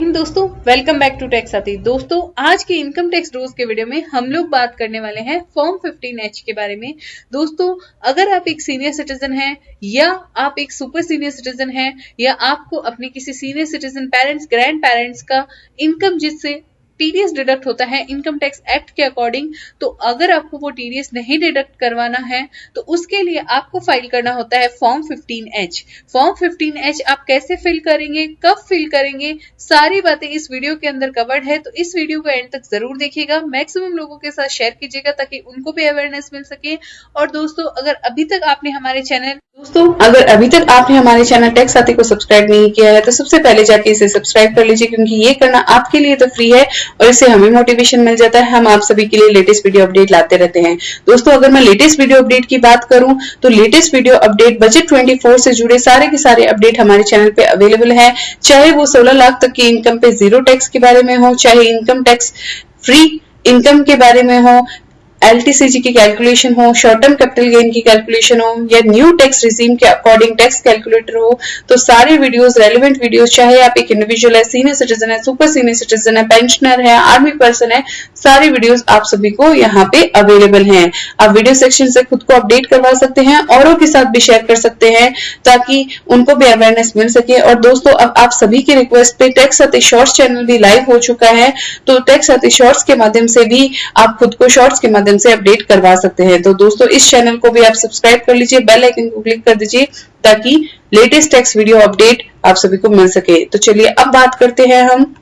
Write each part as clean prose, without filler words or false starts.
दोस्तों welcome back to tax साथी। दोस्तों आज के इनकम टैक्स रूल्स के वीडियो में हम लोग बात करने वाले हैं फॉर्म 15H के बारे में। दोस्तों अगर आप एक सीनियर सिटीजन हैं या आप एक सुपर सीनियर सिटीजन हैं या आपको अपने किसी senior citizen parents grand parents का इनकम जिससे टीडीएस डिडक्ट होता है इनकम टैक्स एक्ट के अकॉर्डिंग, तो अगर आपको वो टीडीएस नहीं डिडक्ट करवाना है तो उसके लिए आपको फाइल करना होता है फॉर्म 15H। फॉर्म 15H आप कैसे फिल करेंगे, कब फिल करेंगे, सारी बातें इस वीडियो के अंदर कवर्ड है, तो इस वीडियो को एंड तक जरूर देखिएगा। मैक्सिमम लोगों के साथ शेयर कीजिएगा ताकि उनको भी अवेयरनेस मिल सके। और दोस्तों अगर अभी तक आपने हमारे चैनल टैक्स साथी को सब्सक्राइब नहीं किया है तो सबसे पहले जाके इसे सब्सक्राइब कर लीजिए, क्योंकि ये करना आपके लिए तो फ्री है और इससे हमें मोटिवेशन मिल जाता है। हम आप सभी के लिए लेटेस्ट वीडियो अपडेट लाते रहते हैं। दोस्तों अगर मैं लेटेस्ट वीडियो अपडेट की बात करूं तो लेटेस्ट वीडियो अपडेट बजट 24 से जुड़े सारे के सारे अपडेट हमारे चैनल पे अवेलेबल है, चाहे वो 16 लाख तक की इनकम पे जीरो टैक्स के बारे में हो, चाहे इनकम टैक्स फ्री इनकम के बारे में हो, एलटीसीजी की कैलकुलेशन हो, शॉर्ट टर्म कैपिटल गेन की कैलकुलेशन हो, या न्यू टैक्स रिजीम के अकॉर्डिंग टैक्स कैलकुलेटर हो, तो सारे वीडियोस रेलेवेंट वीडियोस, चाहे आप एक इंडिविजुअल है, सीनियर सिटीजन है, सुपर सीनियर सिटीजन है, पेंशनर है, आर्मी पर्सन है, सारे वीडियोस आप सभी को यहाँ पे अवेलेबल हैं। आप वीडियो सेक्शन से खुद को अपडेट करवा सकते हैं, औरों के साथ भी शेयर कर सकते हैं ताकि उनको भी अवेयरनेस मिल सके। और दोस्तों अब आप सभी की रिक्वेस्ट पे टैक्स साथी शॉर्ट्स चैनल भी लाइव हो चुका है, तो टैक्स साथी शॉर्ट्स के माध्यम से भी आप खुद को शॉर्ट्स के माध्यम से अपडेट करवा सकते हैं। तो दोस्तों इस चैनल को भी आप सब्सक्राइब कर लीजिए, बेल आइकन को क्लिक कर दीजिए ताकि लेटेस्ट टैक्स वीडियो अपडेट आप सभी को मिल सके। तो चलिए अब बात करते हैं हम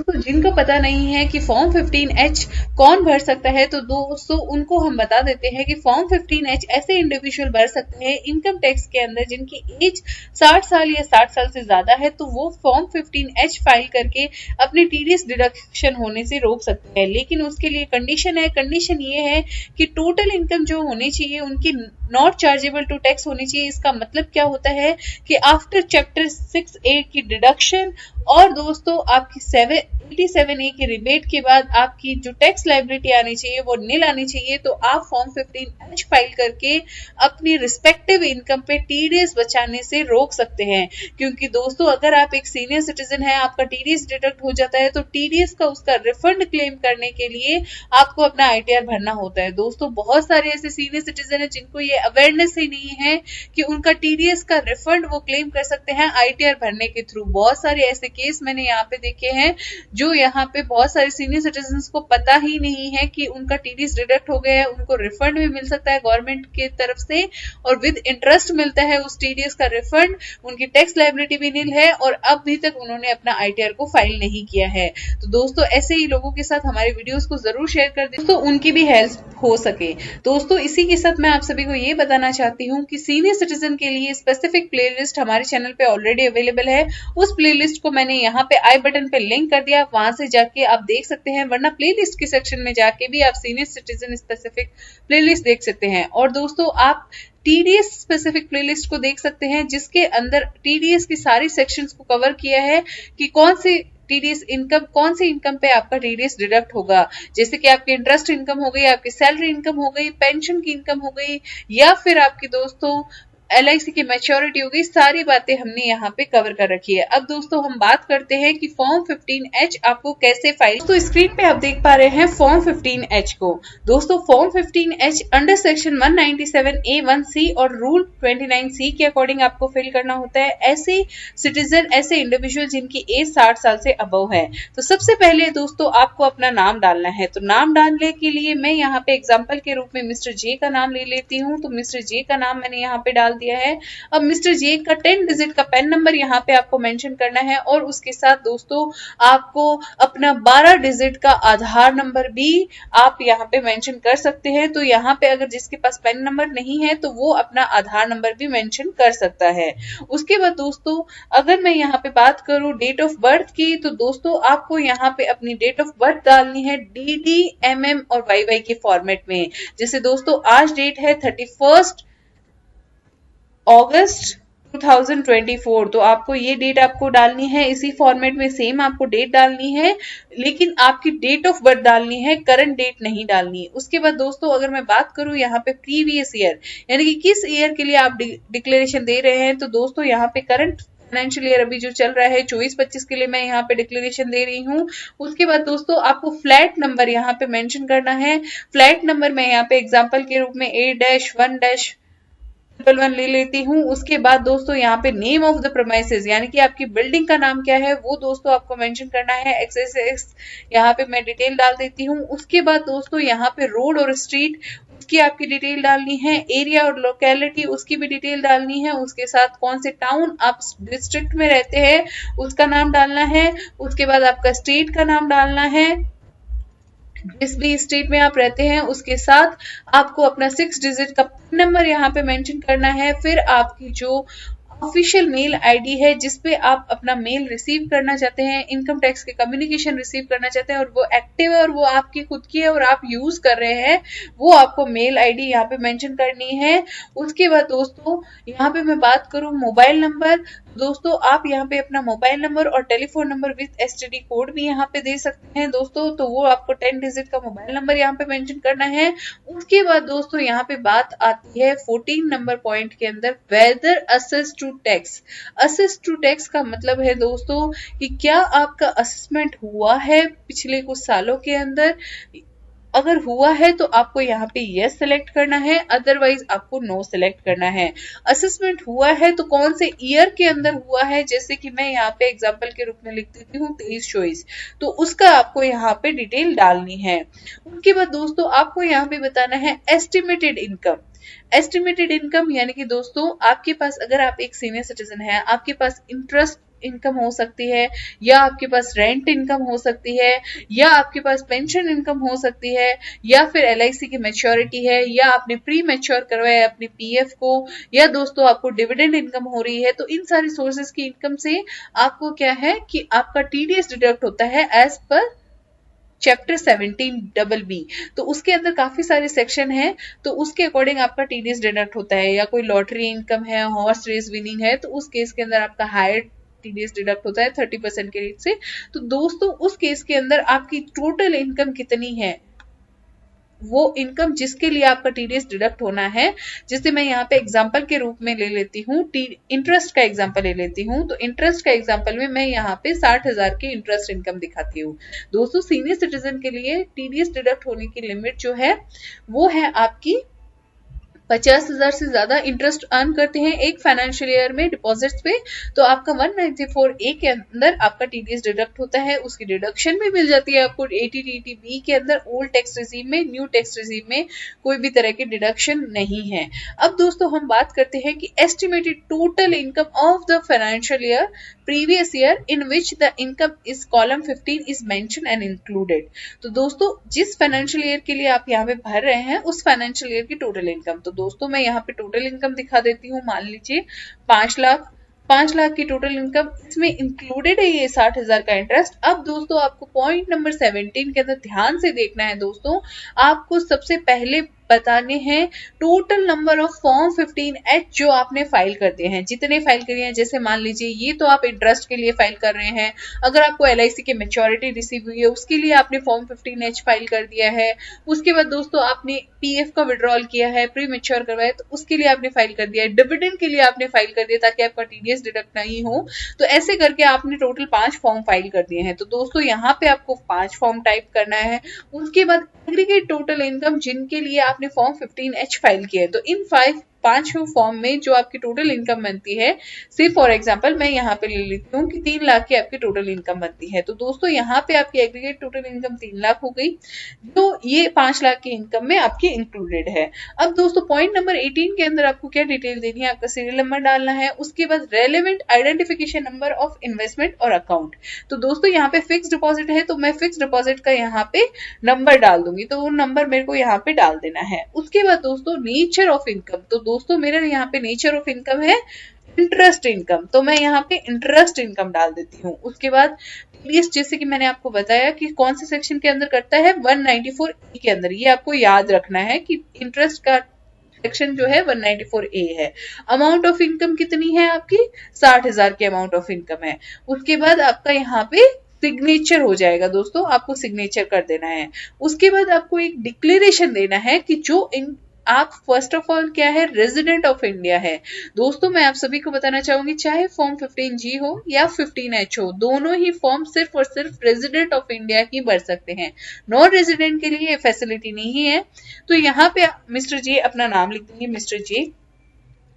तो जिनको पता नहीं है कि फॉर्म 15H कौन भर सकता है, तो दोस्तों उनको हम बता देते हैं कि फॉर्म 15H ऐसे इंडिविजुअल भर सकते हैं इनकम टैक्स के अंदर जिनकी एज 60 साल या 60 साल से ज्यादा है, तो वो फॉर्म 15H फाइल करके अपने टीडीएस डिडक्शन होने से रोक सकते हैं। लेकिन उसके लिए कंडीशन ये है कि टोटल इनकम जो होनी चाहिए उनकी नॉट चार्जेबल टू टैक्स होनी चाहिए। इसका मतलब क्या होता है कि आफ्टर चैप्टर 6A की डिडक्शन और दोस्तों आपकी 87A की रिबेट के बाद आपकी जो टैक्स लायबिलिटी आनी चाहिए वो नील आनी चाहिए, तो आप फॉर्म 15H फाइल करके अपनी रिस्पेक्टिव इनकम पे टीडीएस बचाने से रोक सकते हैं। क्योंकि दोस्तों अगर आप एक सीनियर सिटीजन है, आपका टीडीएस डिडक्ट हो जाता है, तो टीडीएस का उसका रिफंड क्लेम करने के लिए आपको अपना आईटीआर भरना होता है। दोस्तों बहुत सारे ऐसे सीनियर सिटीजन है जिनको ये अवेयरनेस ही नहीं है कि उनका टीडीएस का रिफंड वो क्लेम कर सकते हैं आईटीआर भरने के थ्रू। बहुत सारे ऐसे केस मैंने यहाँ पे देखे हैं जो यहाँ पे बहुत सारे सीनियर सिटीजन्स को पता ही नहीं है कि उनका टीडीएस डिडक्ट हो गया है, उनको रिफंड भी मिल सकता है गवर्नमेंट की तरफ से और विद इंटरेस्ट मिलता है उस टीडीएस का रिफंड, उनकी टैक्स लायबिलिटी भी नील है और अभी तक उन्होंने अपना आईटीआर को फाइल नहीं किया है। तो दोस्तों ऐसे ही लोगों के साथ हमारे वीडियोस को जरूर शेयर कर दें तो उनकी भी हेल्प हो सके। दोस्तों इसी के साथ मैं आप सभी को ये बताना चाहती हूँ कि सीनियर सिटीजन के लिए स्पेसिफिक प्लेलिस्ट हमारे चैनल पे ऑलरेडी अवेलेबल है। उस प्लेलिस्ट को मैंने यहाँ पे आई बटन पे लिंक कर दिया, वहां से जाके आप देख सकते हैं, वरना प्लेलिस्ट के सेक्शन में जाके भी आप सीनियर सिटीजन स्पेसिफिक प्लेलिस्ट देख सकते हैं। और दोस्तों आप टीडीएस स्पेसिफिक प्लेलिस्ट को देख सकते हैं जिसके अंदर टीडीएस की सारी सेक्शंस को कवर किया है कि कौन सी इनकम पे आपका टीडीएस डिडक्ट होगा। जैसे कि आपकी इंटरेस्ट इनकम हो गई, आपकी सैलरी इनकम हो गई, पेंशन की इनकम हो गई, या फिर आपकी दोस्तों LIC की मैच्योरिटी हो गई, सारी बातें हमने यहाँ पे कवर कर रखी है। अब दोस्तों हम बात करते हैं कि फॉर्म 15H आपको कैसे फाइल। तो स्क्रीन पे आप देख पा रहे हैं फॉर्म 15H को। दोस्तों form 15H under section 197A1C और रूल 29C के अकॉर्डिंग आपको फिल करना होता है। ऐसे सिटीजन, ऐसे इंडिविजुअल जिनकी एज 60 साल से अबव है। तो सबसे पहले दोस्तों आपको अपना नाम डालना है। तो नाम डालने के लिए मैं यहाँ पे एग्जाम्पल के रूप में मिस्टर जे का नाम ले लेती हूँ। तो मिस्टर जे का नाम मैंने यहाँ पे डाल दिया है। अब मिस्टर जे का 10 डिजिट का पैन नंबर यहाँ पे आपको मेंशन करना है और उसके साथ दोस्तों आपको अपना 12 डिजिट का आधार नंबर भी आप यहाँ पे मेंशन कर सकते हैं। तो यहाँ पे अगर जिसके पास पैन नंबर नहीं है तो वो अपना आधार नंबर भी मेंशन कर सकता है। उसके बाद दोस्तों अगर मैं यहाँ पे बात करूँ डेट ऑफ बर्थ की, तो दोस्तों आपको यहाँ पे अपनी डेट ऑफ बर्थ डालनी है DD, MM और YY के फॉर्मेट में। जैसे दोस्तों आज डेट है 31 अगस्त 2024, तो आपको ये डेट आपको डालनी है इसी फॉर्मेट में, सेम आपको डेट डालनी है, लेकिन आपकी डेट ऑफ बर्थ डालनी है, करंट डेट नहीं डालनी है। उसके बाद दोस्तों अगर मैं बात करूं यहाँ पे प्रीवियस ईयर, यानी कि किस ईयर के लिए आप डिक्लेरेशन दे रहे हैं, तो दोस्तों यहाँ पे करंट फाइनेंशियल ईयर अभी जो चल रहा है 24-25 के लिए मैं यहाँ पे डिक्लेरेशन दे रही हूँ। उसके बाद दोस्तों आपको फ्लैट नंबर यहाँ पे मेंशन करना है। फ्लैट नंबर मैं यहाँ पे एग्जांपल के रूप में A-1-1 ले लेती हूँ। उसके बाद दोस्तों यहाँ पे नेम ऑफ द प्रेमाइसेस यानी कि आपकी बिल्डिंग का नाम क्या है वो दोस्तों आपको मेंशन करना है। XXX यहाँ पे मैं डिटेल डाल देती हूँ। उसके बाद दोस्तों यहाँ पे रोड और स्ट्रीट उसकी आपकी डिटेल डालनी है। एरिया और लोकेलिटी उसकी भी डिटेल डालनी है। उसके साथ कौन से टाउन आप डिस्ट्रिक्ट में रहते हैं उसका नाम डालना है। उसके बाद आपका स्टेट का नाम डालना है, जिस भी स्टेट में आप रहते हैं उसके साथ आपको अपना 6 डिजिट का नंबर यहाँ पे मेंशन करना है। फिर आपकी जो ऑफिशियल मेल आईडी है जिसपे आप अपना मेल रिसीव करना चाहते हैं, इनकम टैक्स के कम्युनिकेशन रिसीव करना चाहते हैं और वो एक्टिव है और वो आपकी खुद की है और आप यूज कर रहे हैं, वो आपको मेल आईडी यहाँ पे मेंशन करनी है। उसके बाद दोस्तों यहाँ पे मैं बात करूं मोबाइल नंबर, दोस्तों आप यहाँ पे अपना मोबाइल नंबर और telephone number with STD code भी यहाँ पे दे सकते हैं दोस्तों, तो वो आपको 10 डिजिट का मोबाइल नंबर यहाँ पे मेंशन करना है। उसके बाद दोस्तों यहाँ पे बात आती है 14 नंबर पॉइंट के अंदर whether assess to tax. Assess to tax का मतलब है दोस्तों कि क्या आपका असेसमेंट हुआ है पिछले कुछ सालों के अंदर। अगर हुआ है तो आपको यहाँ पे यस सिलेक्ट करना है, अदरवाइज आपको नो सिलेक्ट करना है। असेसमेंट हुआ है तो कौन से ईयर के अंदर हुआ है, जैसे कि मैं यहाँ पे एग्जांपल के रूप में लिख देती हूँ 23-24, तो उसका आपको यहाँ पे डिटेल डालनी है। उसके बाद दोस्तों आपको यहाँ पे बताना है एस्टिमेटेड इनकम। एस्टिमेटेड इनकम यानी कि दोस्तों आपके पास अगर आप एक सीनियर सिटीजन है, आपके पास इंटरेस्ट इनकम हो सकती है, या आपके पास रेंट इनकम हो सकती है, या आपके पास पेंशन इनकम हो सकती है, या फिर LIC की मैच्योरिटी है, या आपने प्री मैच्योर करवाया है अपने PF को, या दोस्तों आपको डिविडेंड इनकम हो रही है। तो इन सारी सोर्सेज की इनकम से आपको क्या है कि आपका TDS डिडक्ट होता है एज पर चैप्टर 17BB। तो उसके अंदर काफी सारे सेक्शन है, तो उसके अकॉर्डिंग आपका TDS डिडक्ट होता है। या कोई लॉटरी इनकम है, हॉर्स रेस विनिंग है, तो उस केस के अंदर आपका हायर TDS डिडक्ट होता है 30% के रेट से। तो दोस्तों उस केस के अंदर आपकी टोटल इनकम कितनी है, वो इनकम जिसके लिए आपका TDS डिडक्ट होना है, जिसे मैं यहाँ पे एग्जांपल के रूप में ले लेती हूँ, इंटरेस्ट का एग्जांपल ले लेती हूँ। तो इंटरेस्ट का एग्जांपल में मैं यहाँ पे 60,000 की इंटरेस्ट इनकम दिखाती हूँ। दोस्तों सीनियर सिटीजन के लिए TDS डिडक्ट होने की लिमिट जो है वो है आपकी 50,000 से ज्यादा इंटरेस्ट अर्न करते हैं एक फाइनेंशियल ईयर में डिपॉजिट्स पे, तो आपका 194A के अंदर आपका TDS डिडक्ट होता है। उसकी डिडक्शन भी मिल जाती है आपको 80TTB के अंदर। ओल्ड टैक्स रिजीम में, न्यू टैक्स रिजीम में कोई भी तरह की डिडक्शन नहीं है। अब दोस्तों हम बात करते हैं कि estimated total income of the financial year previous year in which the income is column 15 is mentioned and included। तो दोस्तों जिस फाइनेंशियल ईयर के लिए आप यहाँ पे भर रहे हैं उस फाइनेंशियल ईयर की टोटल इनकम, तो दोस्तों मैं यहाँ पे टोटल इनकम दिखा देती हूँ। मान लीजिए 5 लाख की टोटल इनकम, इसमें इंक्लूडेड है ये 60,000 का इंटरेस्ट। अब दोस्तों आपको पॉइंट नंबर 17 के अंदर ध्यान से देखना है दोस्तों, आपको सबसे पहले बताने हैं total number of form 15H जो आपने फाइल करते हैं, जितने फाइल करे हैं। जैसे मान लीजिए ये तो आप इंटरेस्ट के लिए फाइल कर रहे हैं, अगर आपको LIC की मैच्योरिटी रिसीव हुई है उसके लिए आपने फॉर्म 15H फाइल कर दिया है। उसके बाद दोस्तों आपने PF का विड्रॉल किया है, प्री मैच्योर करवाया, तो उसके लिए आपने फाइल कर दिया है। डिविडेंड के लिए आपने फाइल कर दिया ताकि आपका TDS डिडक्ट नहीं हो। तो ऐसे करके आपने टोटल 5 फॉर्म फाइल कर दिए हैं। तो दोस्तों यहाँ पे आपको 5 फॉर्म टाइप करना है। उसके बाद एग्रीगेट टोटल इनकम जिनके लिए आपने फॉर्म 15H फाइल किया है, तो इन 5 फॉर्म में जो आपकी टोटल इनकम बनती है, से फॉर एग्जांपल मैं यहाँ पे ले लेती हूँ कि 3 लाख की आपकी टोटल इनकम बनती है। तो दोस्तों यहाँ पे आपकी एग्रीगेट टोटल इनकम 3 लाख हो गई, जो ये 5 लाख की इनकम में आपकी इंक्लूडेड है। अब दोस्तों पॉइंट नंबर 18 के अंदर आपको क्या डिटेल देनी है, आपका सीरियल नंबर डालना है। उसके बाद relevant identification number of investment और अकाउंट। तो दोस्तों यहाँ पे फिक्स डिपॉजिट है तो मैं फिक्स डिपॉजिट का यहाँ पे नंबर डाल दूंगी, तो वो नंबर मेरे को यहाँ पे डाल देना है। उसके बाद दोस्तों नेचर ऑफ इनकम, तो दोस्तों मेरा यहाँ पे नेचर ऑफ इनकम है इंटरेस्ट इनकम, तो मैं यहाँ पे इंटरेस्ट इनकम डाल देती हूँ। उसके बाद TDS जैसे कि मैंने आपको बताया कि कौन से सेक्शन के अंदर करता है, 194A के अंदर। ये आपको याद रखना है कि इंटरेस्ट का सेक्शन जो है 194A है। अमाउंट ऑफ इनकम कितनी है आपकी, 60,000 की अमाउंट ऑफ इनकम है। उसके बाद आपका यहाँ पे सिग्नेचर हो जाएगा दोस्तों, आपको सिग्नेचर कर देना है। उसके बाद आपको एक डिक्लेरेशन देना है कि जो आप फर्स्ट ऑफ ऑल क्या है, रेजिडेंट ऑफ इंडिया है। दोस्तों मैं आप सभी को बताना चाहूंगी, चाहे फॉर्म 15G हो या 15H हो, दोनों ही फॉर्म सिर्फ और सिर्फ रेजिडेंट ऑफ इंडिया ही भर सकते हैं। नॉन रेजिडेंट के लिए ये फैसिलिटी नहीं है। तो यहाँ पे मिस्टर जे अपना नाम लिख देंगे, मिस्टर जे।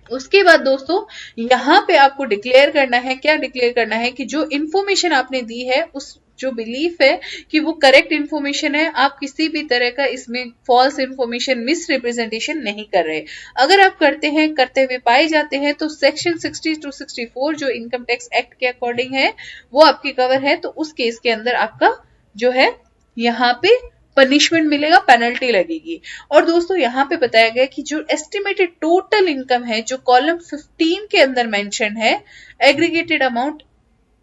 उसके बाद दोस्तों यहाँ पे आपको डिक्लेयर करना है, क्या डिक्लेयर करना है कि जो इंफॉर्मेशन आपने दी है, उस जो बिलीफ है कि वो करेक्ट इंफॉर्मेशन है, आप किसी भी तरह का इसमें फॉल्स इंफॉर्मेशन, मिस रिप्रेजेंटेशन नहीं कर रहे। अगर आप करते हैं, करते हुए पाए जाते हैं, तो सेक्शन 60 to 64 जो इनकम टैक्स एक्ट के अकॉर्डिंग है वो आपकी कवर है। तो उस केस के अंदर आपका जो है यहाँ पे पनिशमेंट मिलेगा, पेनल्टी लगेगी। और दोस्तों यहाँ पे बताया गया कि जो एस्टिमेटेड टोटल इनकम है, जो कॉलम 15 के अंदर मेंशन है, एग्रीगेटेड अमाउंट,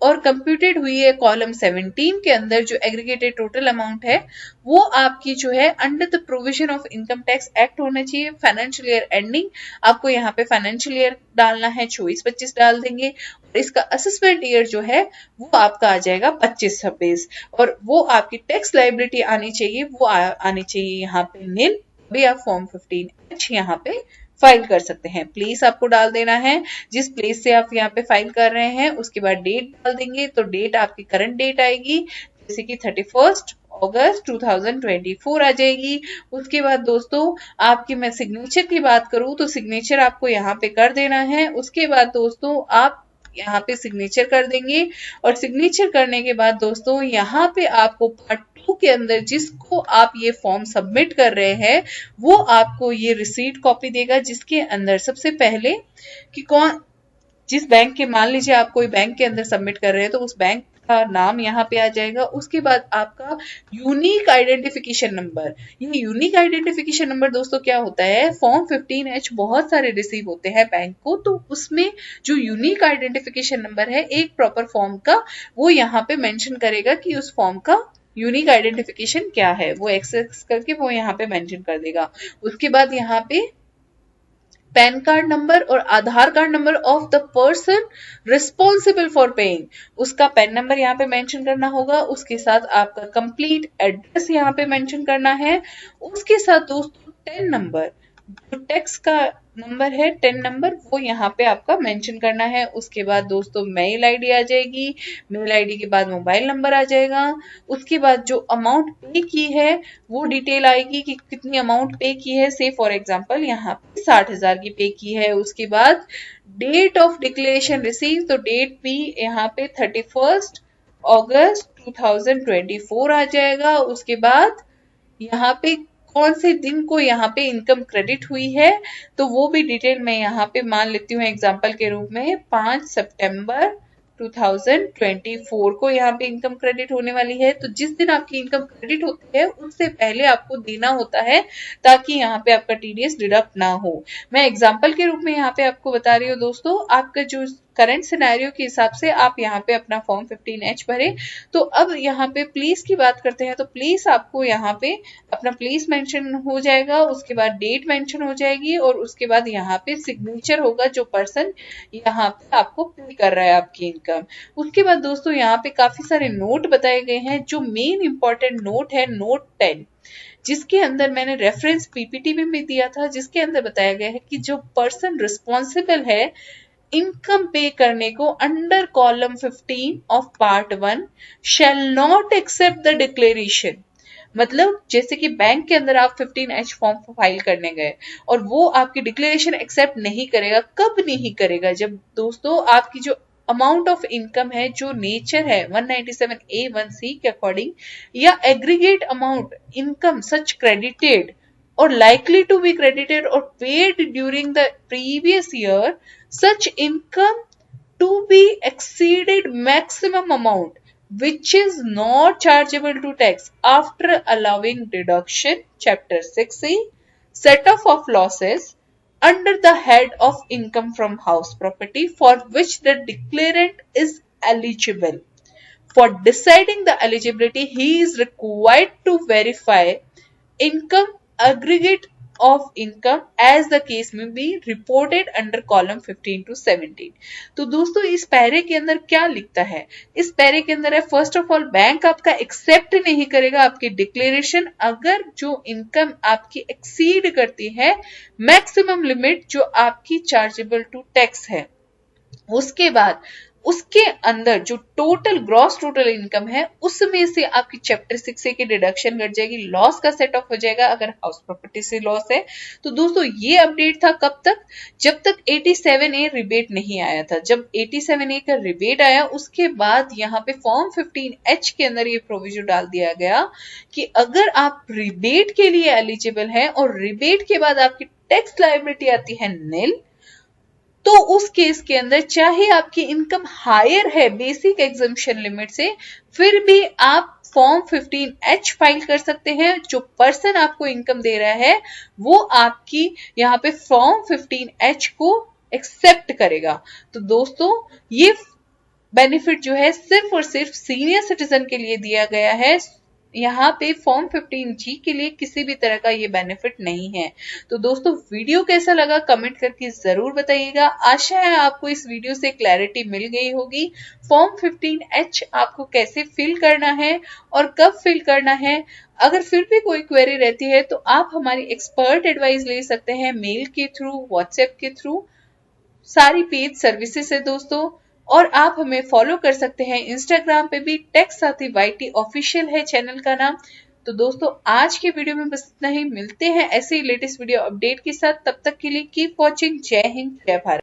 और कंप्यूटेड हुई है कॉलम 17 के अंदर, जो एग्रीगेटेड टोटल अमाउंट है वो आपकी जो है under the provision of income tax act होना चाहिए। फाइनेंशियल ईयर एंडिंग आपको यहाँ पे फाइनेंशियल ईयर डालना है, 24-25 डाल देंगे। और इसका असेसमेंट ईयर जो है वो आपका आ जाएगा 25-26, और वो आपकी टैक्स लाइबिलिटी आनी चाहिए, वो आनी चाहिए यहाँ पे नील। अभी आप फॉर्म 15H यहाँ पे फाइल कर सकते हैं। प्लेस आपको डाल देना है, जिस प्लेस से आप यहाँ पे फाइल कर रहे हैं, उसके बाद डेट डाल देंगे। तो डेट आपकी करंट डेट आएगी, जैसे कि 31 अगस्त 2024 आ जाएगी। उसके बाद दोस्तों आपकी, मैं सिग्नेचर की बात करूं तो सिग्नेचर आपको यहाँ पे कर देना है। उसके बाद दोस्तों आप यहाँ पे सिग्नेचर कर देंगे, और सिग्नेचर करने के बाद दोस्तों यहाँ पे आपको पार्ट 2 के अंदर जिसको आप ये फॉर्म सबमिट कर रहे हैं, वो आपको ये रिसीट कॉपी देगा, जिसके अंदर सबसे पहले कि कौन, जिस बैंक के, मान लीजिए आप कोई बैंक के अंदर सबमिट कर रहे हैं तो उस बैंक का नाम यहाँ पे आ जाएगा। उसके बाद आपका यूनिक आइडेंटिफिकेशन नंबर। ये यूनिक आइडेंटिफिकेशन नंबर दोस्तों क्या होता है, फॉर्म 15H बहुत सारे रिसीव होते हैं बैंक को, तो उसमें जो यूनिक आइडेंटिफिकेशन नंबर है एक प्रॉपर फॉर्म का, वो यहाँ पे मेंशन करेगा कि उस फॉर्म का यूनिक आइडेंटिफिकेशन क्या है, वो एक्सेस करके वो यहाँ पे मेंशन कर देगा। उसके बाद यहाँ पे पैन कार्ड नंबर और Aadhaar card number of the person responsible for paying, उसका पैन नंबर यहाँ पे मेंशन करना होगा। उसके साथ आपका कंप्लीट एड्रेस यहाँ पे मेंशन करना है। उसके साथ दोस्तों 10 नंबर, जो टैक्स का नंबर है 10 नंबर, वो यहाँ पे आपका मेंशन करना है। उसके बाद दोस्तों मेल आईडी आ जाएगी, मेल आईडी के बाद मोबाइल नंबर आ जाएगा। उसके बाद जो अमाउंट पे की है वो डिटेल आएगी कि कितनी अमाउंट पे की है, से फॉर एग्जांपल यहाँ पे 60,000 की पे की है। उसके बाद डेट ऑफ डिक्लेरेशन रिसीव, तो डेट भी यहाँ पे 31 अगस्त 2024 आ जाएगा। उसके बाद यहाँ पे कौन से दिन को यहाँ पे इनकम क्रेडिट हुई है, तो वो भी डिटेल मैं यहाँ पे मान लेती हूँ एग्जांपल के रूप में, 5 सितंबर 2024 को यहाँ पे इनकम क्रेडिट होने वाली है। तो जिस दिन आपकी इनकम क्रेडिट होती है उससे पहले आपको देना होता है, ताकि यहाँ पे आपका टीडीएस डिडक्ट ना हो। मैं एग्जांपल के रूप में यहाँ पे आपको बता रही हूँ दोस्तों, आपका जो करंट सिनेरियो के हिसाब से आप यहाँ पे अपना फॉर्म 15H भरे। तो अब यहाँ पे प्लीज की बात करते हैं, तो प्लीज आपको यहाँ पे अपना प्लीज मेंशन हो जाएगा, उसके बाद डेट मेंशन हो जाएगी, और उसके बाद यहाँ पे सिग्नेचर होगा जो पर्सन यहाँ पे आपको पे कर रहा है आपकी इनकम। उसके बाद दोस्तों यहाँ पे काफी सारे नोट बताए गए हैं। जो मेन इंपॉर्टेंट नोट है नोट 10, जिसके अंदर मैंने रेफरेंस पीपीटी में भी दिया था, जिसके अंदर बताया गया है कि जो पर्सन रिस्पॉन्सिबल है इनकम पे करने को under column 15 of part 1 shall not accept the declaration. मतलब जैसे कि बैंक के अंदर आप 15H फॉर्म फाइल करने गए और वो आपकी डिक्लेरेशन एक्सेप्ट नहीं करेगा। कब नहीं करेगा? जब दोस्तों आपकी जो अमाउंट ऑफ इनकम है, जो नेचर है 197A(1)(c) के अकॉर्डिंग, या aggregate amount income such credited or likely to be credited or paid during the previous year, such income to be exceeded maximum amount which is not chargeable to tax after allowing deduction, chapter 6C, set off of losses under the head of income from house property for which the declarant is eligible. For deciding the eligibility, he is required to verify income aggregate of income as the case may be reported under column 15 to 17। तो दोस्तों इस पैरे के अंदर क्या लिखता है, इस पैरे के अंदर है फर्स्ट ऑफ ऑल बैंक आपका एक्सेप्ट नहीं करेगा आपकी डिक्लेरेशन अगर जो इनकम आपकी एक्सीड करती है मैक्सिमम लिमिट जो आपकी चार्जेबल टू टैक्स है। उसके बाद उसके अंदर जो टोटल ग्रॉस टोटल इनकम है उसमें से आपकी चैप्टर 6A की डिडक्शन घट जाएगी, लॉस का सेट ऑफ हो जाएगा अगर हाउस प्रॉपर्टी से लॉस है। तो दोस्तों ये अपडेट था कब तक, जब तक 87A रिबेट नहीं आया था। जब 87A का रिबेट आया उसके बाद यहाँ पे फॉर्म 15H के अंदर ये प्रोविजन डाल दिया गया कि अगर आप रिबेट के लिए एलिजिबल हैं और रिबेट के बाद आपकी टैक्स लायबिलिटी आती है निल, तो उस केस के अंदर चाहे आपकी इनकम हायर है बेसिक एग्जम्पशन लिमिट से, फिर भी आप फॉर्म 15H फाइल कर सकते हैं। जो पर्सन आपको इनकम दे रहा है वो आपकी यहाँ पे फॉर्म 15H को एक्सेप्ट करेगा। तो दोस्तों ये बेनिफिट जो है सिर्फ और सिर्फ सीनियर सिटीजन के लिए दिया गया है। यहाँ पे फॉर्म 15G के लिए किसी भी तरह का ये बेनिफिट नहीं है। तो दोस्तों वीडियो कैसा लगा कमेंट करके जरूर बताइएगा। आशा है आपको इस वीडियो से क्लैरिटी मिल गई होगी। फॉर्म 15H आपको कैसे फिल करना है और कब फिल करना है, अगर फिर भी कोई क्वेरी रहती है तो आप हमारी एक्सपर्ट एडवाइस ले सकते हैं मेल के थ्रू, व्हाट्सएप के थ्रू, सारी पेड सर्विसेज है दोस्तों। और आप हमें फॉलो कर सकते हैं इंस्टाग्राम पे भी, टैक्स साथी YT ऑफिशियल है चैनल का नाम। तो दोस्तों आज के वीडियो में बस इतना ही, मिलते हैं ऐसे ही लेटेस्ट वीडियो अपडेट के साथ। तब तक के लिए कीप वॉचिंग। जय हिंद, जय भारत।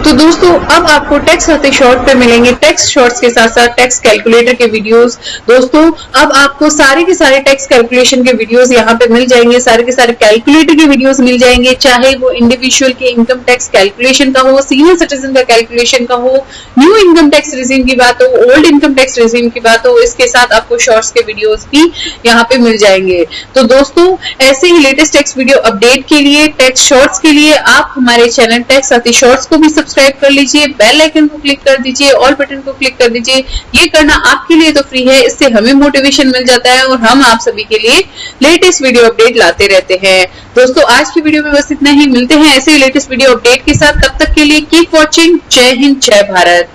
तो दोस्तों अब आपको टैक्स साथी शॉर्ट पे मिलेंगे टैक्स शॉर्ट्स के साथ साथ टैक्स कैलकुलेटर के वीडियोस। दोस्तों अब आपको सारे के सारे टैक्स कैलकुलेशन के वीडियोस यहाँ पे मिल जाएंगे, सारे के सारे कैलकुलेटर के वीडियोस मिल जाएंगे, चाहे वो इंडिविजुअल के इनकम टैक्स कैलकुलेशन का हो, सीनियर सिटीजन का कैलकुलेशन का हो, न्यू इनकम टैक्स रिजीम की बात हो, ओल्ड इनकम टैक्स रिजीम की बात हो। इसके साथ आपको शॉर्ट्स के वीडियोस भी यहाँ पे मिल जाएंगे। तो दोस्तों ऐसे ही लेटेस्ट टैक्स वीडियो अपडेट के लिए, टैक्स शॉर्ट्स के लिए आप हमारे चैनल टैक्स साथी शॉर्ट्स को भी सब्सक्राइब कर लीजिए, बेल आइकन को क्लिक कर दीजिए, ऑल बटन को क्लिक कर दीजिए। ये करना आपके लिए तो फ्री है, इससे हमें मोटिवेशन मिल जाता है और हम आप सभी के लिए लेटेस्ट वीडियो अपडेट लाते रहते हैं। दोस्तों आज की वीडियो में बस इतना ही, मिलते हैं ऐसे ही लेटेस्ट वीडियो अपडेट के साथ। तब तक के लिए कीप वॉचिंग। जय हिंद, जय भारत।